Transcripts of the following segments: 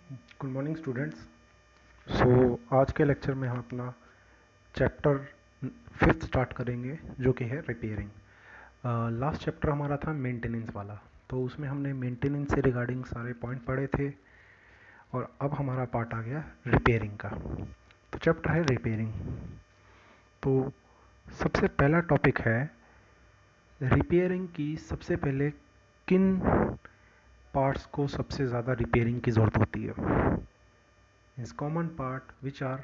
Good morning students. आज के lecture में हम अपना चैप्टर फिफ्थ स्टार्ट करेंगे जो कि है रिपेयरिंग। लास्ट चैप्टर हमारा था मेंटेनेंस वाला, तो उसमें हमने मेंटेनेंस से रिगार्डिंग सारे पॉइंट पढ़े थे और अब हमारा पार्ट आ गया रिपेयरिंग का। तो चैप्टर है रिपेयरिंग। तो सबसे पहला टॉपिक है रिपेयरिंग की। सबसे पहले किन पार्ट्स को सबसे ज़्यादा रिपेयरिंग की ज़रूरत होती है? Is common part which are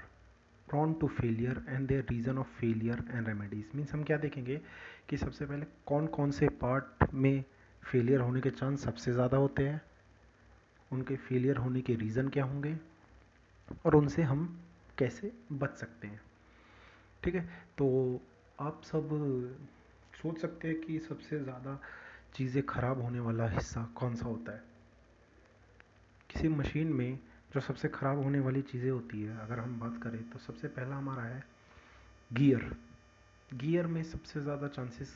prone to failure and their reason of failure and remedies। Means हम क्या देखेंगे कि सबसे पहले कौन कौन से पार्ट में फेलियर होने के चांस सबसे ज़्यादा होते हैं, उनके फेलियर होने के रीज़न क्या होंगे और उनसे हम कैसे बच सकते हैं। ठीक है, तो आप सब सोच सकते हैं कि सबसे ज़्यादा चीज़ें ख़राब होने वाला हिस्सा कौन सा होता है। किसी मशीन में जो सबसे ख़राब होने वाली चीज़ें होती है, अगर हम बात करें तो सबसे पहला हमारा है गियर। गियर में सबसे ज़्यादा चांसेस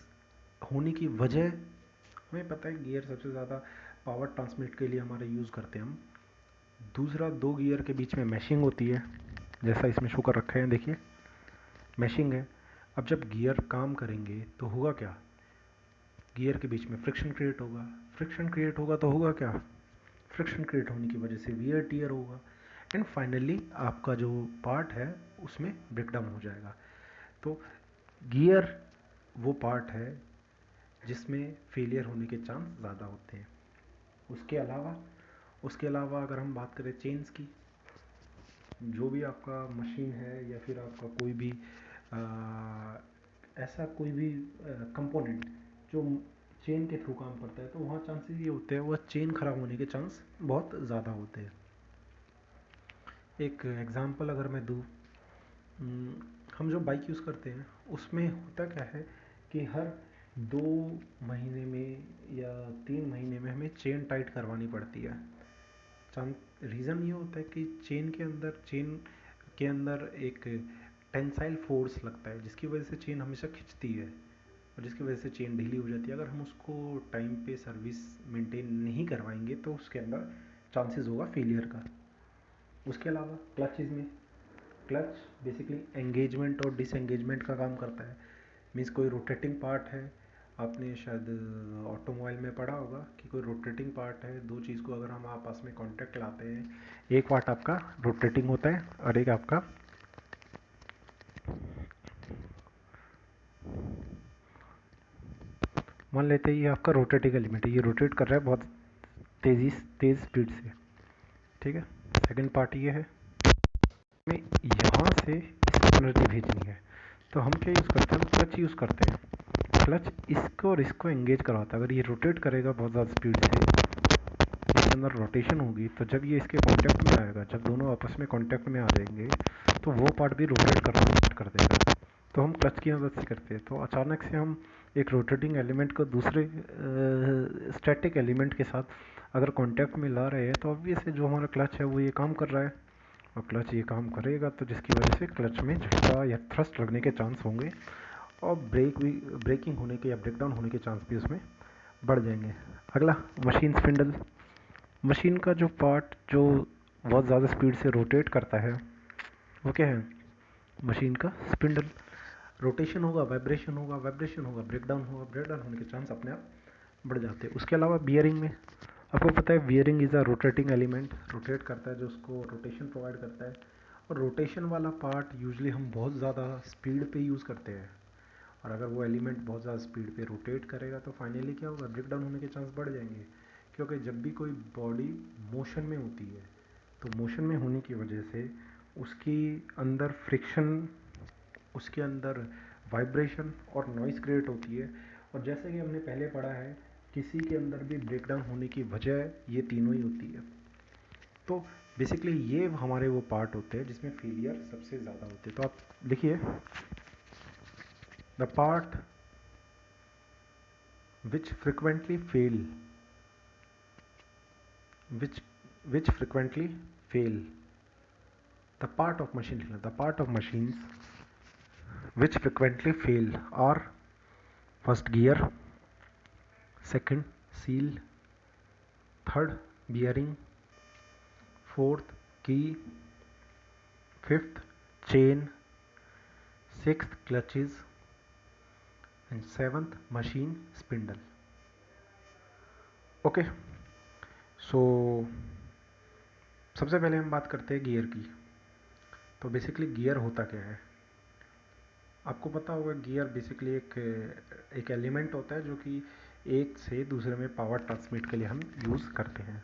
होने की वजह हमें पता है, गियर सबसे ज़्यादा पावर ट्रांसमिट के लिए हमारे यूज़ करते हैं हम। दूसरा, दो गियर के बीच में मैशिंग होती है, जैसा इसमें शो कर रखे हैं, देखिए मैशिंग है। अब जब गियर काम करेंगे तो होगा क्या, गियर के बीच में फ्रिक्शन क्रिएट होगा। फ्रिक्शन क्रिएट होगा तो होगा क्या, फ्रिक्शन क्रिएट होने की वजह से वियर टियर होगा एंड फाइनली आपका जो पार्ट है उसमें ब्रेकडाउन हो जाएगा। तो गियर वो पार्ट है जिसमें फेलियर होने के चांस ज़्यादा होते हैं। उसके अलावा अगर हम बात करें चेन्स की, जो भी आपका मशीन है या फिर आपका कोई भी ऐसा कोई भी कंपोनेंट जो चेन के थ्रू काम करता है, तो वहाँ चांसेस ये होते हैं, वह चेन ख़राब होने के चांस बहुत ज़्यादा होते हैं। एक एग्ज़ाम्पल अगर मैं दूँ, हम जो बाइक यूज़ करते हैं उसमें होता क्या है कि हर 2 महीने में या 3 महीने में हमें चेन टाइट करवानी पड़ती है। रीज़न ये होता है कि चेन के अंदर एक टेंसाइल फोर्स लगता है जिसकी वजह से चेन हमेशा खिंचती है और जिसकी वजह से चेन ढीली हो जाती है। अगर हम उसको टाइम पे सर्विस मेंटेन नहीं करवाएंगे तो उसके अंदर चांसेस होगा फेलियर का। उसके अलावा क्लचेज़ में, क्लच बेसिकली एंगेजमेंट और डिसएंगेजमेंट का काम करता है। मीन्स कोई रोटेटिंग पार्ट है, आपने शायद ऑटोमोबाइल में पढ़ा होगा कि कोई रोटेटिंग पार्ट है, दो चीज़ को अगर हम आपस में कांटेक्ट लाते हैं, एक पार्ट आपका रोटेटिंग होता है और एक आपका मान लेते हैं ये आपका रोटेटिंग एलिमेंट है, ये रोटेट कर रहा है बहुत तेज़ स्पीड से। ठीक है, सेकंड पार्ट ये है, हमें यहाँ से इसको एनर्जी भेजनी है, तो हम क्या यूज़ करते हैं, हम क्लच यूज़ करते हैं। क्लच इसको और इसको एंगेज करवाता है। अगर ये रोटेट करेगा बहुत ज़्यादा स्पीड से, इसके अंदर रोटेशन होगी, तो जब ये इसके कांटेक्ट में आएगा, जब दोनों आपस में कांटेक्ट में आ जाएंगे तो वो पार्ट भी रोटेट करना स्टार्ट कर देगा। तो हम क्लच की मदद से करते हैं। तो अचानक से हम एक रोटेटिंग एलिमेंट को दूसरे स्टैटिक एलिमेंट के साथ अगर कांटेक्ट में ला रहे हैं, तो ऑब्वियसली जो हमारा क्लच है वो ये काम कर रहा है और क्लच ये काम करेगा, तो जिसकी वजह से क्लच में झटका या थ्रस्ट लगने के चांस होंगे और ब्रेकिंग होने के या ब्रेकडाउन होने के चांस भी उसमें बढ़ जाएंगे। अगला, मशीन स्पिंडल। मशीन का जो पार्ट जो बहुत ज़्यादा स्पीड से रोटेट करता है वो क्या है, मशीन का स्पिंडल। रोटेशन होगा, वाइब्रेशन होगा, ब्रेकडाउन होगा, ब्रेकडाउन होने के चांस अपने आप बढ़ जाते हैं। उसके अलावा बियरिंग में आपको पता है bearing is a rotating element, rotate करता है, जो उसको रोटेशन प्रोवाइड करता है। और रोटेशन वाला पार्ट यूजली हम बहुत ज़्यादा स्पीड पे यूज़ करते हैं, और अगर वो एलिमेंट बहुत ज़्यादा स्पीड पे रोटेट करेगा तो फाइनली क्या होगा, ब्रेकडाउन होने के चांस बढ़ जाएंगे। क्योंकि जब भी कोई बॉडी मोशन में होती है तो मोशन में होने की वजह से उसकी अंदर फ्रिक्शन, उसके अंदर वाइब्रेशन और नॉइज़ क्रिएट होती है। और जैसे कि हमने पहले पढ़ा है, किसी के अंदर भी ब्रेकडाउन होने की वजह ये तीनों ही होती है। तो बेसिकली ये हमारे वो पार्ट होते हैं जिसमें फेलियर सबसे ज़्यादा होते हैं। तो आप लिखिए, the part which frequently fail which which frequently fail the part of machines which frequently fail are: first, gear; second, seal; third, bearing; fourth key, fifth chain, sixth clutches and seventh machine spindle. Okay, so सबसे पहले हम बात करते हैं gear की। तो basically gear होता क्या है? आपको पता होगा गियर बेसिकली एक एलिमेंट होता है जो कि एक से दूसरे में पावर ट्रांसमिट के लिए हम यूज़ करते हैं।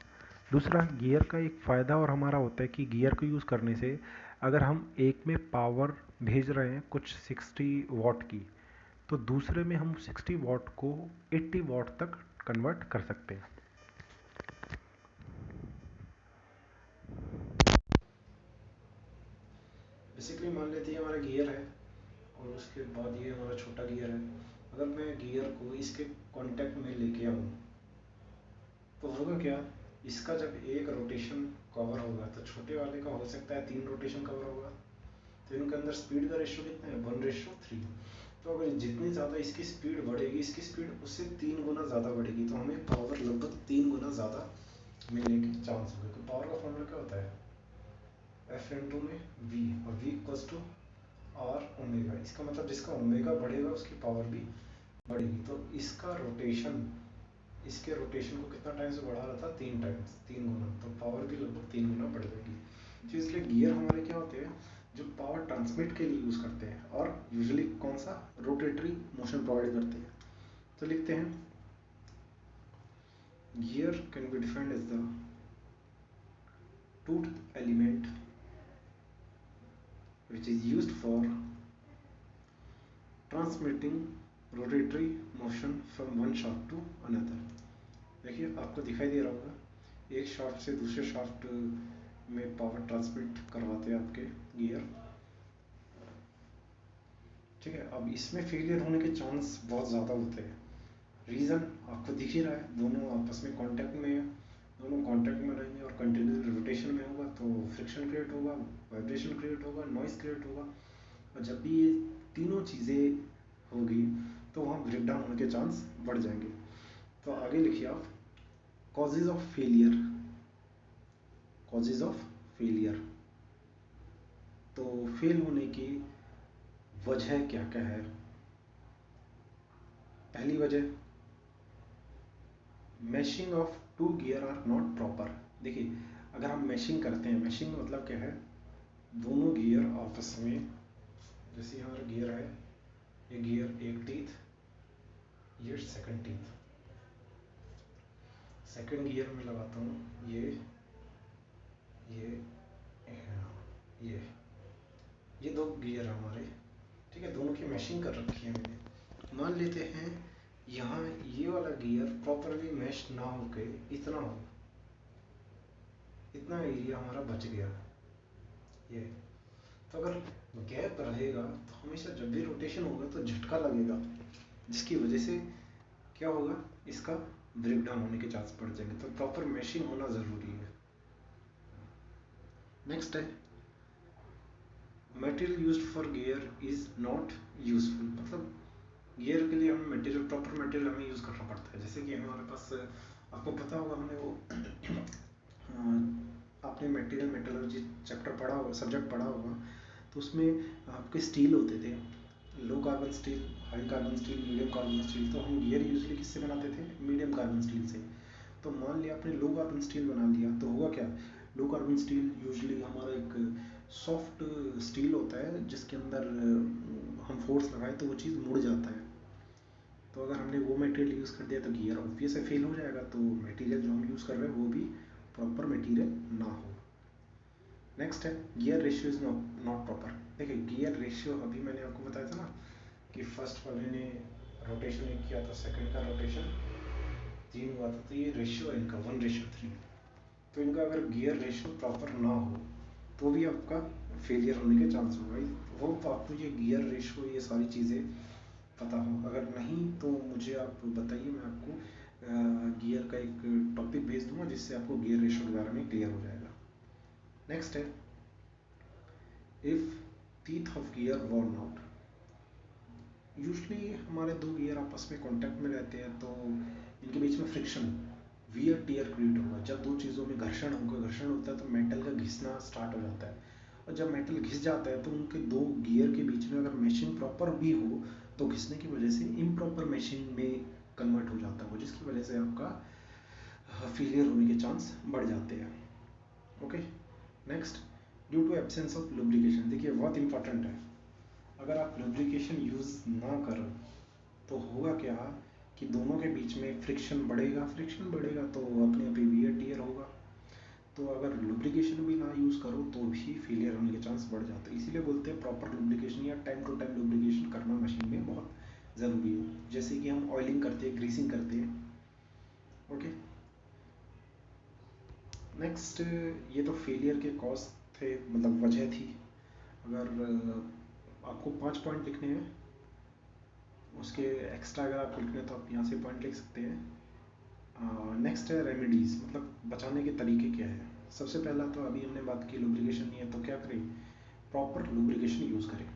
दूसरा, गियर का एक फ़ायदा और हमारा होता है कि गियर को यूज़ करने से अगर हम एक में पावर भेज रहे हैं कुछ 60 वाट की, तो दूसरे में हम 60 वाट को 80 वाट तक कन्वर्ट कर सकते हैं। बेसिकली मान लेते हैं हमारा गियर है और उसके बाद ये हमारा छोटा गियर है। अगर मैं गियर को इसके कांटेक्ट में लेके आऊँ तो होगा क्या, इसका जब एक रोटेशन कवर होगा तो छोटे वाले का हो सकता है 3 रोटेशन कवर होगा। तो इनके अंदर स्पीड का रेशियो कितना है? 1:3। तो अगर जितनी ज़्यादा इसकी स्पीड बढ़ेगी, इसकी स्पीड उससे 3 गुना ज़्यादा बढ़ेगी, तो हमें पावर लगभग 3 गुना ज़्यादा मिलने के चांस होंगे। तो पावर का फॉर्मूला क्या होता है? एफ इंटू में वी, और V equals to R omega. इसका मतलब जिसका ओमेगा बढ़ेगा उसकी पावर भी बढ़ेगी। तो इसका रोटेशन इसके रोटेशन को कितना टाइम से बढ़ा रहा था? 3 टाइम्स, 3 गुना। तो पावर भी लगभग 3 गुना बढ़ जाएगी। तो इसलिए गियर हमारे क्या होते हैं, जो पावर ट्रांसमिट के लिए यूज़ करते हैं, और यूजुअली कौन सा? रोटेटरी मोशन प्रोवाइड करते हैं। तो लिखते हैं gear can be defined as the tooth element which is used for transmitting rotatory motion from one shaft to another। देखिए आपको दिखाई दे रहा होगा, एक शाफ्ट से दूसरे शाफ्ट में पावर ट्रांसमिट करवाते हैं आपके गियर। ठीक है, अब इसमें फेलियर होने के चांस बहुत ज़्यादा होते हैं। रीज़न आपको दिख ही रहा है, दोनों आपस में कांटेक्ट में है, दोनों कांटेक्ट में रहेंगे और कंटिन्यूस रोटेशन में होगा तो फ्रिक्शन क्रिएट होगा, वाइब्रेशन क्रिएट होगा, नॉइस क्रिएट होगा। और जब भी ये तीनों चीज़ें होगी तो वहाँ ब्रेकडाउन होने के चांस बढ़ जाएंगे। तो आगे लिखिए आप, causes of failure. Causes of failure, तो फेल होने की वजह क्या क्या है? पहली वजह, meshing of two gear are not proper. देखिए अगर हम मैशिंग करते हैं, मैशिंग मतलब क्या है, दोनों गियर आपस में, जैसे हमारा गियर है, ये गियर एक टीथ, ये सेकंड टीथ, सेकंड गियर में लगाता हूँ ये ये ये दो गियर हमारे, ठीक है, दोनों की मैशिंग कर रखी है मैंने। मान लेते हैं यहाँ ये वाला गियर प्रॉपरली मैश ना होके इतना हो, इतना एरिया हमारा बच गया ये। तो अगर गैप रहेगा तो हमेशा जब भी रोटेशन होगा तो झटका लगेगा, जिसकी वजह से क्या होगा, इसका ब्रेकडाउन होने के चांस बढ़ जाएंगे। तो प्रॉपर मैशिंग होना ज़रूरी है। नेक्स्ट है, material used for gear is not useful. मतलब गियर के लिए हमें मटेरियल, प्रॉपर मटेरियल हमें यूज़ करना पड़ता है। जैसे कि हमारे पास, आपको पता होगा हमने वो आपने मटेरियल मेटलर्जी चैप्टर पढ़ा होगा, सब्जेक्ट पढ़ा होगा, तो उसमें आपके स्टील होते थे, low carbon steel, high carbon steel, medium carbon steel. तो हम गियर यूजली किससे बनाते थे? मीडियम कार्बन स्टील से। तो मान लिया आपने लो कार्बन स्टील बना लिया, तो होगा क्या, लो कार्बन स्टील यूजुअली हमारा एक सॉफ्ट स्टील होता है जिसके अंदर हम फोर्स लगाए तो वो चीज़ मुड़ जाता है। तो अगर हमने वो मटेरियल यूज़ कर दिया तो गियर ऑब्वियस है फेल हो जाएगा। तो मटेरियल जो हम यूज़ कर रहे हैं वो भी प्रॉपर मटेरियल ना हो। नेक्स्ट है, gear ratio is not proper. देखिए गियर रेशियो, अभी मैंने आपको बताया था ना कि फर्स्ट वाले ने रोटेशन 1 किया था, सेकंड का रोटेशन 3 हुआ था, तो ये रेशियो है इनका 1:3। तो इनका अगर गियर रेशियो प्रॉपर ना हो तो भी आपका फेलियर होने के चांस होगा। वो आपको ये गियर रेशियो, ये सारी चीज़ें पता हो, अगर नहीं तो मुझे आप बताइए, मैं आपको गियर का एक टॉपिक भेज दूंगा जिससे आपको गियर रेशियो के बारे में क्लियर हो जाएगा। नेक्स्ट है, if teeth of gear worn out. Usually हमारे दो गियर आपस में कांटेक्ट में रहते हैं तो इनके बीच में फ्रिक्शन, वियर टीयर क्रिएट होगा। जब दो चीज़ों में घर्षण होगा, घर्षण होता है तो मेटल का घिसना स्टार्ट हो जाता है, और जब मेटल घिस जाता है तो उनके दो गियर के बीच में अगर मैशिंग प्रॉपर भी हो तो घिसने की वजह से इम्प्रॉपर मैशिंग में कन्वर्ट हो जाता है वो, जिसकी वजह से आपका फेलियर होने के चांस बढ़ जाते हैं। Okay, next, due to absence of lubrication. देखिए बहुत इंपॉर्टेंट है, अगर आप लुब्रिकेशन यूज़ ना करो तो होगा क्या कि दोनों के बीच में फ्रिक्शन बढ़ेगा, फ्रिक्शन बढ़ेगा तो अपने आप ही वियर टियर होगा। तो अगर लुब्रिकेशन भी ना यूज़ करो तो भी फेलियर होने के चांस बढ़ जाते हैं। इसीलिए बोलते हैं प्रॉपर लुब्रिकेशन या टाइम टू टाइम लुब्रिकेशन करना मशीन में बहुत ज़रूरी है, जैसे कि हम ऑयलिंग करते हैं, ग्रीसिंग करते हैं। ओके, नेक्स्ट, ये तो फेलियर के कॉज थे, मतलब वजह थी। अगर आपको 5 पॉइंट लिखने हैं, उसके एक्स्ट्रा अगर आपको लिखने हैं तो आप यहाँ से पॉइंट लिख सकते हैं। नेक्स्ट है रेमेडीज़, मतलब बचाने के तरीके क्या है। सबसे पहला तो अभी हमने बात की लुब्रिकेशन नहीं है तो क्या करें, प्रॉपर लुब्रिकेशन यूज़ करें,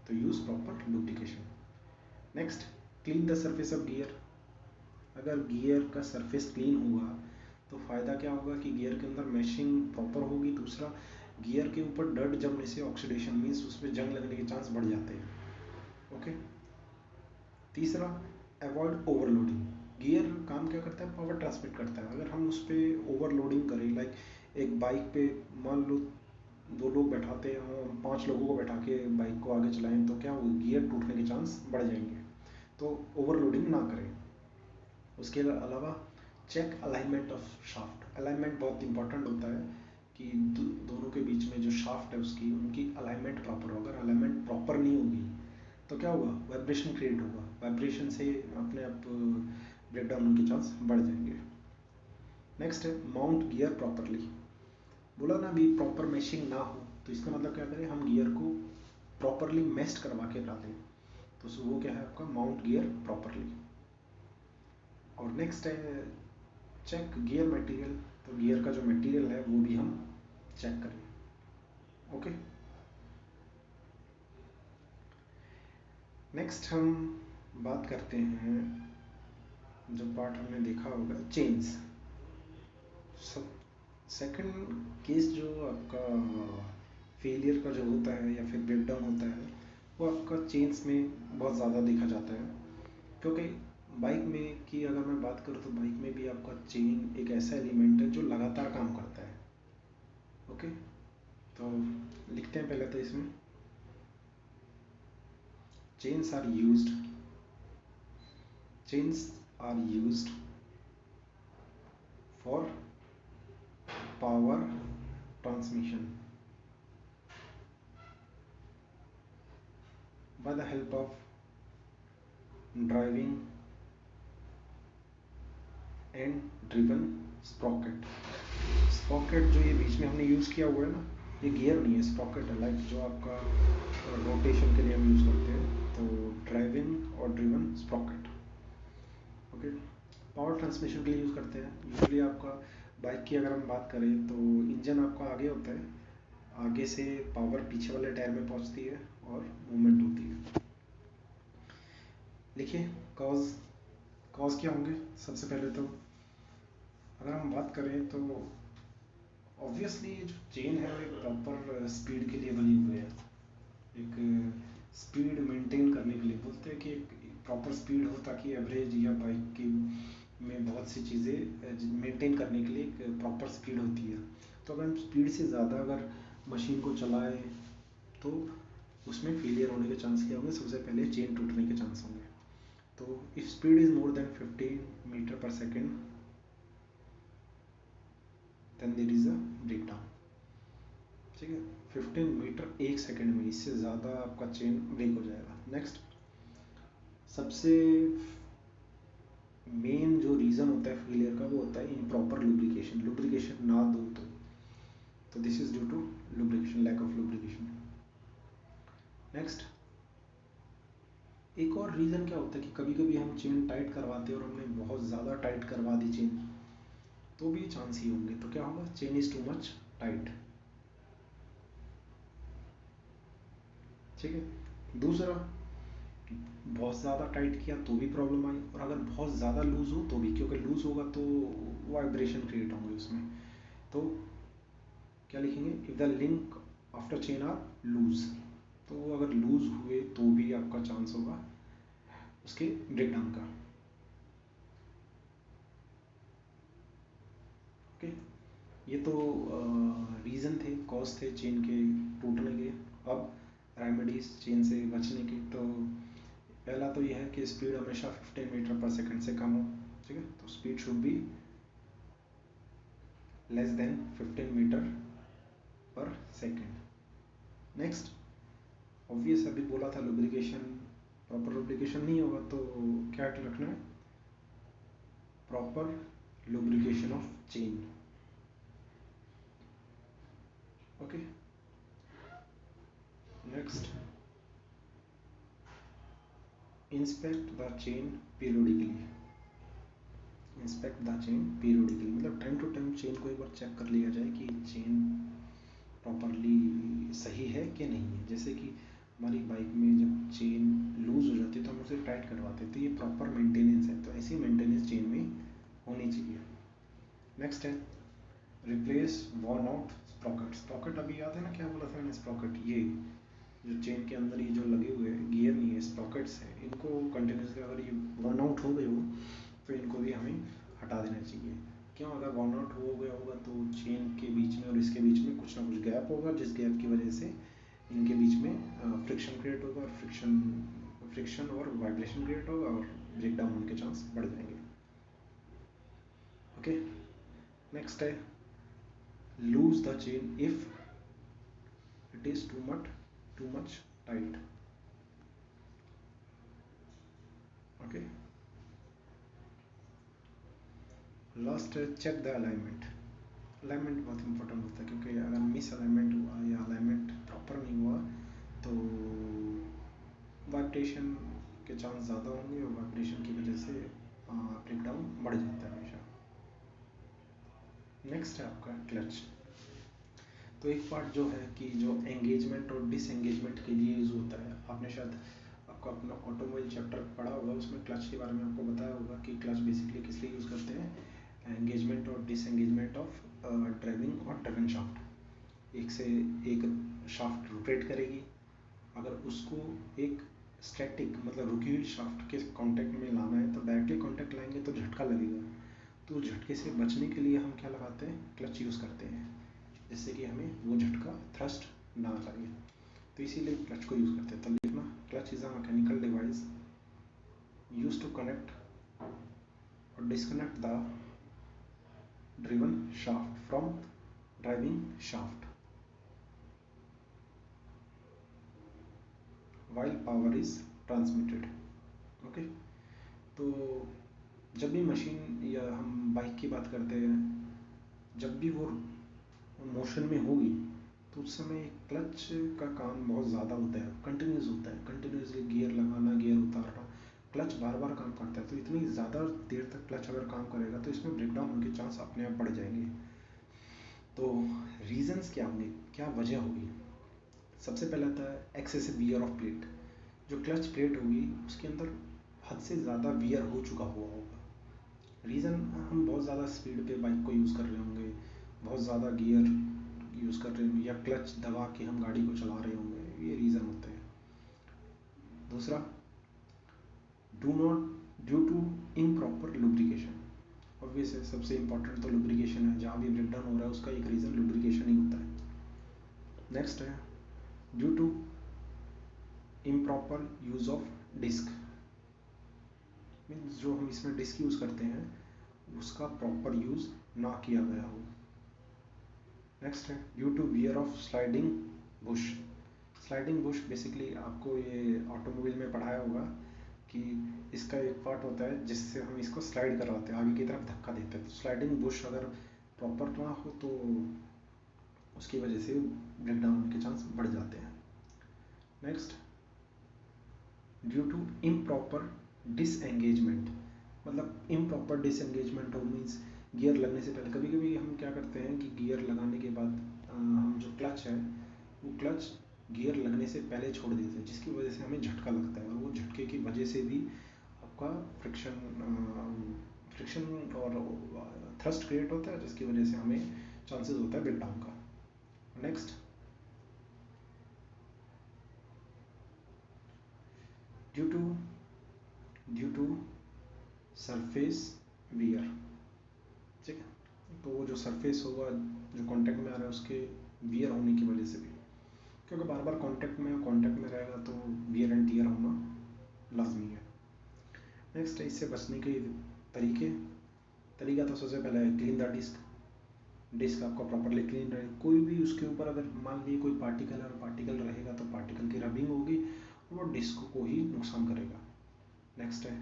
तो use proper lubrication. Next, clean the surface of gear. अगर गियर का सरफेस क्लीन होगा तो फ़ायदा क्या होगा कि गियर के अंदर मैशिंग प्रॉपर होगी। दूसरा, गियर के ऊपर डर्ट जमने से ऑक्सीडेशन मीन्स उसमें जंग लगने के चांस बढ़ जाते हैं। ओके, तीसरा, अवॉइड ओवरलोडिंग। गियर काम क्या करता है, पावर ट्रांसमिट करता है। अगर हम उस पर ओवरलोडिंग करें, लाइक एक बाइक पे मान लो 2 लोग बैठाते हैं और 5 लोगों को बैठा के बाइक को आगे चलाएं तो क्या हो, गियर टूटने के चांस बढ़ जाएंगे। तो ओवरलोडिंग ना करें। उसके अलावा check alignment of shaft. Alignment बहुत इंपॉर्टेंट होता है कि दोनों के बीच में जो शाफ्ट है उसकी उनकी अलाइनमेंट प्रॉपर हो। अगर अलाइनमेंट प्रॉपर नहीं होगी तो क्या होगा, वाइब्रेशन क्रिएट होगा, वाइब्रेशन से अपने आप ब्रेक डाउन होने के चांस बढ़ जाएंगे। नेक्स्ट है माउंट गियर प्रॉपरली। बोला ना अभी प्रॉपर मैशिंग ना हो, तो इसका मतलब क्या करें, हम गियर को प्रॉपरली मेस्ड करवा के डालें, तो वो क्या है आपका माउंट गियर प्रॉपरली। और नेक्स्ट है चेक गियर मटेरियल। तो गियर का जो मटेरियल है वो भी हम चेक करें। ओके, नेक्स्ट हम बात करते हैं, जो पार्ट हमने देखा होगा, चेन्स। सेकंड केस जो आपका फेलियर का जो होता है या फिर ब्रेक डाउन होता है वो आपका चेन्स में बहुत ज़्यादा देखा जाता है। क्योंकि बाइक में की अगर मैं बात करूँ तो बाइक में भी आपका चेन एक ऐसा एलिमेंट है जो लगातार काम करता है। ओके, तो लिखते हैं पहले तो इसमें, chains are used for power transmission by the help of driving and driven sprocket। Sprocket जो ये बीच में हमने यूज़ किया हुआ है ना, ये गियर नहीं है, स्प्रॉकेट है, लाइक जो आपका रोटेशन के लिए हम यूज़ करते हैं, तो ड्राइविंग और driven Sprocket. Okay, power transmission के लिए यूज़ करते हैं। यूजली आपका बाइक की अगर हम बात करें तो इंजन आपका आगे होता है, आगे से पावर पीछे वाले टायर में पहुंचती है और मूवमेंट होती है। लिखिए कॉज क्या होंगे। सबसे पहले तो अगर हम बात करें तो ऑब्वियसली जो चेन है वो एक प्रॉपर स्पीड के लिए बनी हुई है, एक स्पीड मेंटेन करने के लिए बोलते हैं कि एक प्रॉपर स्पीड हो, ताकि एवरेज या बाइक की में बहुत सी चीज़ें मेंटेन करने के लिए एक प्रॉपर स्पीड होती है। तो अगर हम स्पीड से ज़्यादा अगर मशीन को चलाएं तो उसमें फेलियर होने के चांस क्या होंगे, सबसे पहले चेन टूटने के चांस होंगे। तो if speed is more than 15 metre per second then there is a break down. ठीक है, 15 मीटर एक सेकेंड में, इससे ज़्यादा आपका चेन ब्रेक हो जाएगा। नेक्स्ट, सबसे मेन जो रीज़न होता है फेलियर का वो होता है इम्प्रॉपर लुब्रिकेशन। लुब्रिकेशन ना दो तो this is due to lubrication, lack of lubrication. Next, एक और रीज़न क्या होता है कि कभी कभी हम चेन टाइट करवाते हैं और हमने बहुत ज़्यादा टाइट करवा दी चेन, तो भी चांस ही होंगे। तो क्या होगा, chain is too much tight. ठीक है, दूसरा बहुत ज़्यादा टाइट किया तो भी प्रॉब्लम आई, और अगर बहुत ज़्यादा लूज़ हो तो भी, क्योंकि लूज़ होगा तो वाइब्रेशन क्रिएट होंगे उसमें। तो क्या लिखेंगे, if the link after chain are loose, तो अगर लूज हुए तो भी आपका चांस होगा उसके ब्रेकडाउन का। ओके, ये तो रीज़न थे, कॉज थे चेन के टूटने के। अब रेमेडीज चेन से बचने की, तो पहला तो यह है कि स्पीड हमेशा 15 मीटर पर सेकंड से कम हो। ठीक है, तो speed should be less than 15 metre per second. Next, obvious अभी बोला था लुब्रिकेशन, प्रॉपर लुब्रिकेशन नहीं होगा तो क्या रखना है, proper lubrication of chain. Okay, next, inspect the chain periodically. Inspect the chain periodically मतलब टाइम टू टाइम चेन को एक बार चेक कर लिया जाए कि चेन प्रॉपरली सही है कि नहीं है। जैसे कि हमारी बाइक में जब चेन लूज हो जाती है तो हम उसे टाइट करवाते हैं, तो ये प्रॉपर मेंटेनेंस है, तो ऐसी मेंटेनेंस चेन में होनी चाहिए। नेक्स्ट है replace worn out Sprocket. Sprocket अभी याद है ना क्या बोला था मैंने, स्प्रॉकेट ये जो चेन के अंदर ये जो लगे हुए हैं, गियर नहीं है, स्प्रॉकेट्स है, इनको कंटिन्यूसली अगर ये वॉर्न आउट हो गए हो तो इनको भी हमें हटा देना चाहिए। क्यों, अगर वॉर्न आउट हो गया होगा तो चेन के बीच में और इसके बीच में कुछ ना कुछ गैप होगा, जिस गैप की वजह से इनके बीच में फ्रिक्शन क्रिएट होगा, और फ्रिक्शन और वाइब्रेशन क्रिएट होगा, और ब्रेक डाउन होने के चांस बढ़ जाएंगे। ओके, नेक्स्ट है lose the chain if it is too much tight. Okay, last है चेक द अलाइनमेंट। अलाइनमेंट बहुत इंपॉर्टेंट होता है, क्योंकि अगर मिस अलाइनमेंट हुआ या अलाइनमेंट प्रॉपर नहीं हुआ तो वाइब्रेशन के चांस ज़्यादा होंगे, और वाइब्रेशन की वजह से ब्रेक डाउन बढ़ जाता है हमेशा। नेक्स्ट है आपका क्लच। तो एक पार्ट जो है कि जो एंगेजमेंट और डिसएंगेजमेंट के लिए यूज़ होता है, आपने शायद आपका अपना ऑटोमोबाइल चैप्टर पढ़ा होगा, उसमें क्लच के बारे में आपको बताया होगा कि क्लच बेसिकली किस लिए यूज़ करते हैं, एंगेजमेंट और डिसएंगेजमेंट ऑफ ड्राइविंग और ड्राइविंग शाफ्ट। एक से एक शाफ्ट रोटेट करेगी, अगर उसको एक स्टैटिक मतलब रुकी हुई शाफ्ट के कांटेक्ट में लाना है तो डायरेक्टली कांटेक्ट लाएंगे तो झटका लगेगा, तो झटके से बचने के लिए हम क्या लगाते हैं, क्लच यूज़ करते हैं, जिससे कि हमें वो झटका थ्रस्ट ना लगे, तो इसीलिए क्लच को यूज़ करते हैं। तो लिखना, clutch is a mechanical device use to connect और disconnect the driven shaft from driving shaft while power is transmitted। Okay, तो जब भी मशीन या हम बाइक की बात करते हैं, जब भी वो मोशन में होगी तो उस समय क्लच का काम बहुत ज़्यादा होता है, कंटिन्यूस होता है, कंटिन्यूसली गियर लगाना, गियर उतारना, क्लच बार बार काम करता है, तो इतनी ज़्यादा देर तक क्लच अगर काम करेगा तो इसमें ब्रेकडाउन होने के चांस अपने आप बढ़ जाएंगे। तो रीजंस क्या होंगे, क्या वजह होगी, सबसे पहला आता है एक्सेसिव वियर ऑफ प्लेट। जो क्लच प्लेट होगी उसके अंदर हद से ज़्यादा वियर हो चुका हुआ होगा। रीज़न, हम बहुत ज़्यादा स्पीड पे बाइक को यूज़ कर रहे होंगे, बहुत ज़्यादा गियर यूज़ कर रहे होंगे, या क्लच दबा के हम गाड़ी को चला रहे होंगे, ये रीज़न होते हैं। दूसरा, due to improper lubrication. Obvious है, सबसे इंपॉर्टेंट तो लुब्रिकेशन है, जहाँ भी ब्रेकडाउन हो रहा है उसका एक रीज़न लुब्रिकेशन ही होता है। नेक्स्ट है due to improper use of disc, means जो हम इसमें डिस्क यूज़ करते हैं उसका प्रॉपर यूज़ ना किया गया हो। नेक्स्ट है due to wear of sliding bush. Sliding bush basically आपको ये ऑटोमोबाइल में पढ़ाया होगा कि इसका एक पार्ट होता है जिससे हम इसको स्लाइड करवाते हैं, आगे की तरफ धक्का देते हैं, तो स्लाइडिंग बुश अगर प्रॉपर ना हो तो उसकी वजह से ब्रेक डाउन होने के चांस बढ़ जाते हैं। Next, due to improper disengagement, मतलब इम्प्रॉपर डिसएंगेजमेंट हो मीन्स गियर लगने से पहले, कभी कभी हम क्या करते हैं कि गियर लगाने के बाद हम जो क्लच है वो क्लच गियर लगने से पहले छोड़ देते हैं, जिसकी वजह से हमें झटका लगता है, और वो झटके की वजह से भी आपका फ्रिक्शन और थ्रस्ट क्रिएट होता है, जिसकी वजह से हमें चांसेस होता है ब्रेकडाउन का। Next, due to surface wear, ठीक है। तो वो जो सरफेस होगा जो कांटेक्ट में आ रहा है उसके वियर होने की वजह से भी, क्योंकि बार बार कांटेक्ट में रहेगा तो वियर एंड टियर होना लाजमी है। नेक्स्ट है इससे बचने के तरीका तो सबसे पहले है क्लीन द डिस्क आपका प्रॉपरली क्लीन रहे। कोई भी उसके ऊपर अगर मान लीजिए कोई पार्टिकल रहेगा तो पार्टिकल की रबिंग होगी, वो डिस्क को ही नुकसान करेगा। नेक्स्ट है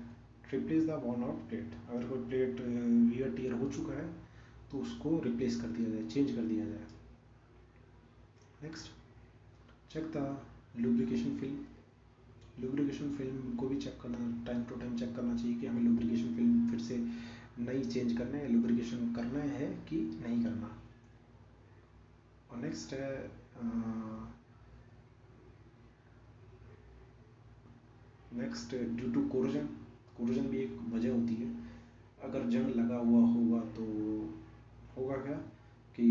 replace the worn out plate. अगर कोई प्लेट वियर टियर हो चुका है तो उसको रिप्लेस कर दिया जाए, चेंज कर दिया जाए। Next, check the lubrication film को भी चेक करना, टाइम टू टाइम चेक करना चाहिए कि हमें लुब्रिकेशन फिल्म फिर से नई चेंज करना है, लुब्रिकेशन करना है कि नहीं करना। और नेक्स्ट है ड्यू टू कोरोजन भी एक वजह होती है। अगर जंग लगा हुआ होगा तो होगा क्या कि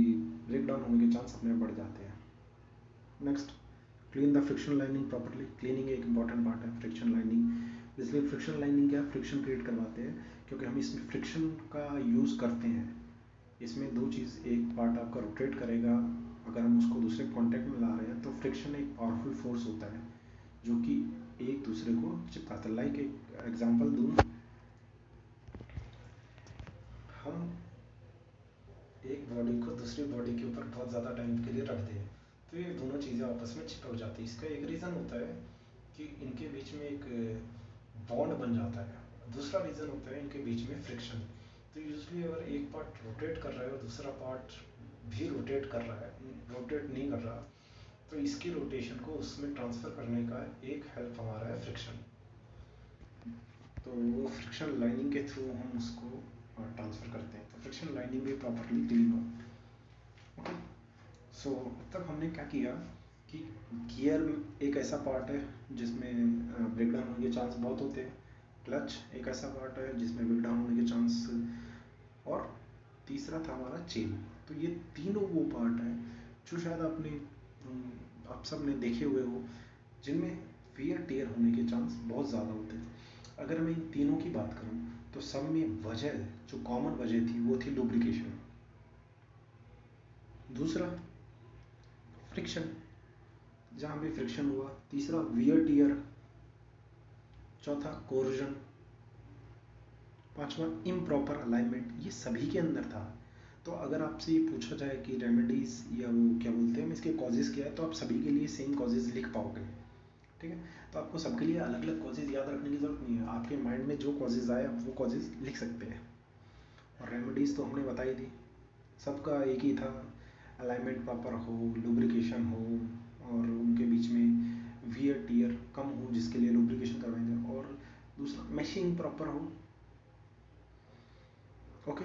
ब्रेकडाउन होने के चांस अपने बढ़ जाते हैं। Next, clean the friction lining properly. Cleaning एक इंपॉर्टेंट पार्ट है फ्रिक्शन लाइनिंग। इसलिए फ्रिक्शन लाइनिंग क्या, फ्रिक्शन क्रिएट करवाते हैं, क्योंकि हम इसमें फ्रिक्शन का यूज़ करते हैं। इसमें दो चीज़, एक पार्ट आपका रोटेट करेगा, अगर हम उसको दूसरे कॉन्टैक्ट में ला रहे हैं तो फ्रिक्शन एक पावरफुल फोर्स होता है जो कि एक दूसरे को चिपकाता है। लाइक एक एग्जांपल दूँ, हम एक बॉडी को दूसरी बॉडी के ऊपर बहुत ज़्यादा टाइम के लिए रखते हैं तो ये दोनों चीज़ें आपस में चिपक जाती है। इसका एक रीज़न होता है कि इनके बीच में एक बॉन्ड बन जाता है, दूसरा रीज़न होता है इनके बीच में फ्रिक्शन। तो यूजली अगर एक पार्ट रोटेट कर रहा है और दूसरा पार्ट भी रोटेट नहीं कर रहा, तो इसकी रोटेशन को उसमें ट्रांसफ़र करने का एक हेल्प हमारा है फ्रिक्शन। तो वो फ्रिक्शन लाइनिंग के थ्रू हम उसको ट्रांसफ़र करते हैं, तो फ्रिक्शन लाइनिंग भी प्रॉपरली क्लीन हो। ओके, सो तब हमने क्या किया कि गियर एक ऐसा पार्ट है जिसमें ब्रेकडाउन होने के चांस बहुत होते हैं, क्लच एक ऐसा पार्ट है जिसमें ब्रेकडाउन होने के चांस, और तीसरा था हमारा चेन। तो ये तीनों वो पार्ट हैं जो शायद आप सब ने देखे हुए हो, जिनमें वियर टियर होने के चांस बहुत ज़्यादा होते हैं। अगर मैं इन तीनों की बात करूं तो सब में वजह, जो कॉमन वजह थी वो थी लुब्रिकेशन, दूसरा फ्रिक्शन जहाँ भी फ्रिक्शन हुआ, तीसरा वियर टियर, चौथा कोर्जन, पांचवा इम्प्रॉपर अलाइनमेंट। ये सभी के अंदर था। तो अगर आपसे ये पूछा जाए कि रेमेडीज या वो क्या बोलते हैं इसके कॉजेज़ क्या है, तो आप सभी के लिए सेम कॉजेज़ लिख पाओगे, ठीक है। तो आपको सबके लिए अलग अलग कॉजेज़ याद रखने की ज़रूरत नहीं है, आपके माइंड में जो कॉजेज़ आए आप वो कॉजेज़ लिख सकते हैं। और रेमेडीज़ तो हमने बताई दी, सबका एक ही था, अलाइनमेंट प्रॉपर हो, लुब्रिकेशन हो, और उनके बीच में वियर टियर कम हो जिसके लिए लुब्रिकेशन करवाएंगे, और दूसरा मैशिंग प्रॉपर हो। ओके।